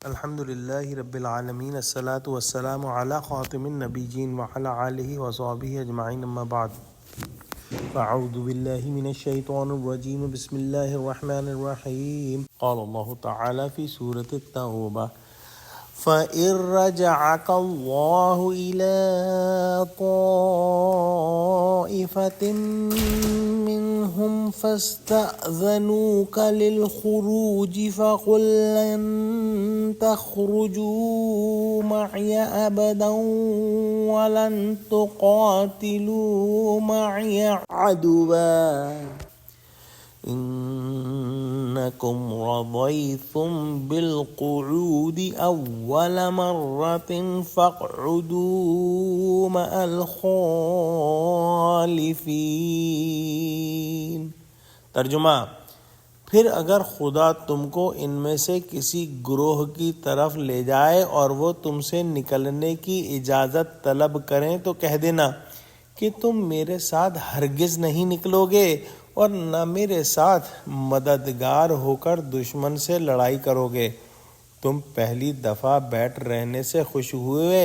الحمد للہ رب العالمین الصلاة والسلام علی خاتم النبیین وعلی آلہ وصحبہ اجمعین اما بعد فاعوذ باللہ من الشیطان الرجیم بسم اللہ الرحمن الرحیم قال اللہ تعالی فی سورة التوبہ فَإِن رَّجَعَكَ اللَّهُ إِلَىٰ طَائِفَةٍ مِّنْهُمْ فَاسْتَأْذَنُوكَ لِلْخُرُوجِ فَقُل لَّن تَخْرُجُوا مَعِيَ أَبَدًا وَلَن تُقَاتِلُوا مَعِيَ عَدُوًّا إنكم رضيتم بالقعود أول مرة فاقعدوا مع الخالفين۔ ترجمہ: پھر اگر خدا تم کو ان میں سے کسی گروہ کی طرف لے جائے اور وہ تم سے نکلنے کی اجازت طلب کریں تو کہہ دینا کہ تم میرے ساتھ ہرگز نہیں نکلو گے اور نہ میرے ساتھ مددگار ہو کر دشمن سے لڑائی کرو گے۔ تم پہلی دفعہ بیٹھ رہنے سے خوش ہوئے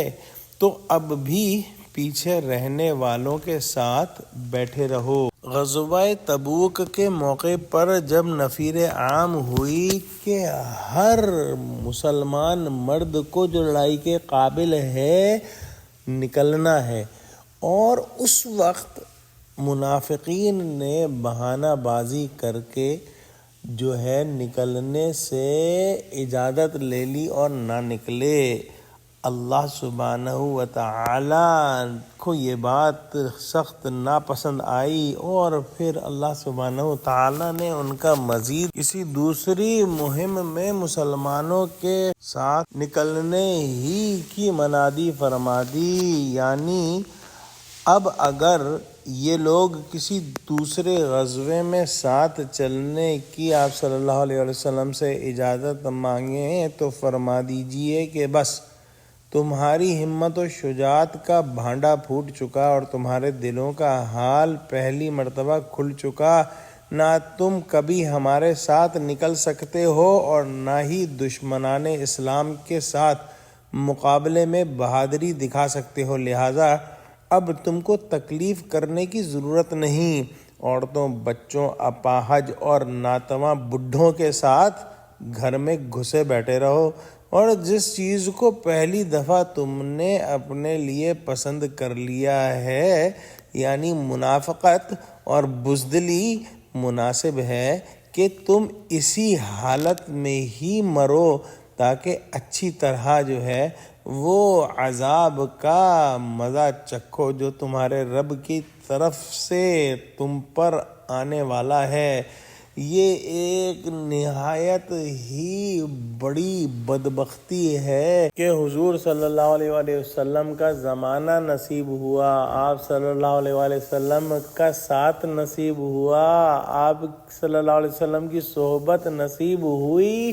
تو اب بھی پیچھے رہنے والوں کے ساتھ بیٹھے رہو۔ غزوہ تبوک کے موقع پر جب نفیر عام ہوئی کہ ہر مسلمان مرد کو جو لڑائی کے قابل ہے نکلنا ہے، اور اس وقت منافقین نے بہانہ بازی کر کے جو ہے نکلنے سے اجازت لے لی اور نہ نکلے، اللہ سبحانہ و تعالی کو یہ بات سخت ناپسند آئی، اور پھر اللہ سبحانہ و تعالی نے ان کا مزید کسی دوسری مہم میں مسلمانوں کے ساتھ نکلنے ہی کی منادی فرما دی۔ یعنی اب اگر یہ لوگ کسی دوسرے غزوے میں ساتھ چلنے کی آپ صلی اللہ علیہ وسلم سے اجازت مانگیں تو فرما دیجئے کہ بس تمہاری ہمت و شجاعت کا بھانڈا پھوٹ چکا اور تمہارے دلوں کا حال پہلی مرتبہ کھل چکا، نہ تم کبھی ہمارے ساتھ نکل سکتے ہو اور نہ ہی دشمنان اسلام کے ساتھ مقابلے میں بہادری دکھا سکتے ہو، لہٰذا اب تم کو تکلیف کرنے کی ضرورت نہیں۔ عورتوں، بچوں، اپاہج اور ناتواں بڈھوں کے ساتھ گھر میں گھسے بیٹھے رہو، اور جس چیز کو پہلی دفعہ تم نے اپنے لیے پسند کر لیا ہے یعنی منافقت اور بزدلی، مناسب ہے کہ تم اسی حالت میں ہی مرو تاکہ اچھی طرح جو ہے وہ عذاب کا مزہ چکھو جو تمہارے رب کی طرف سے تم پر آنے والا ہے۔ یہ ایک نہایت ہی بڑی بدبختی ہے کہ حضور صلی اللہ علیہ وآلہ وسلم کا زمانہ نصیب ہوا، آپ صلی اللہ علیہ وآلہ وسلم کا ساتھ نصیب ہوا، آپ صلی اللہ علیہ وسلم کی صحبت نصیب ہوئی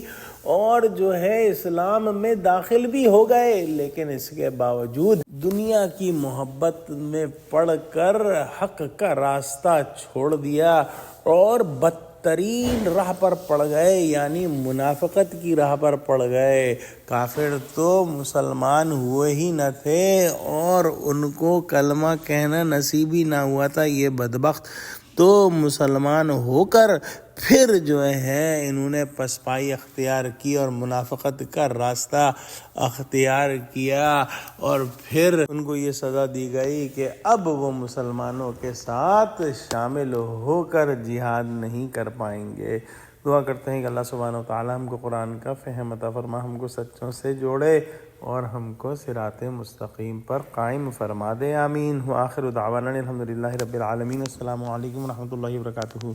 اور جو ہے اسلام میں داخل بھی ہو گئے، لیکن اس کے باوجود دنیا کی محبت میں پڑ کر حق کا راستہ چھوڑ دیا اور بدترین راہ پر پڑ گئے، یعنی منافقت کی راہ پر پڑ گئے۔ کافر تو مسلمان ہوئے ہی نہ تھے اور ان کو کلمہ کہنا نصیب ہی نہ ہوا تھا، یہ بدبخت تو مسلمان ہو کر پھر جو ہے انہوں نے پسپائی اختیار کی اور منافقت کا راستہ اختیار کیا، اور پھر ان کو یہ سزا دی گئی کہ اب وہ مسلمانوں کے ساتھ شامل ہو کر جہاد نہیں کر پائیں گے۔ دعا کرتے ہیں کہ اللہ سبحانہ و تعالی ہم کو قرآن کا فہم عطا فرما، ہم کو سچوں سے جوڑے اور ہم کو صراط مستقیم پر قائم فرما دے، آمین۔ وآخر دعوانا الحمد للہ رب العالمین۔ السلام علیکم ورحمۃ اللہ وبرکاتہ۔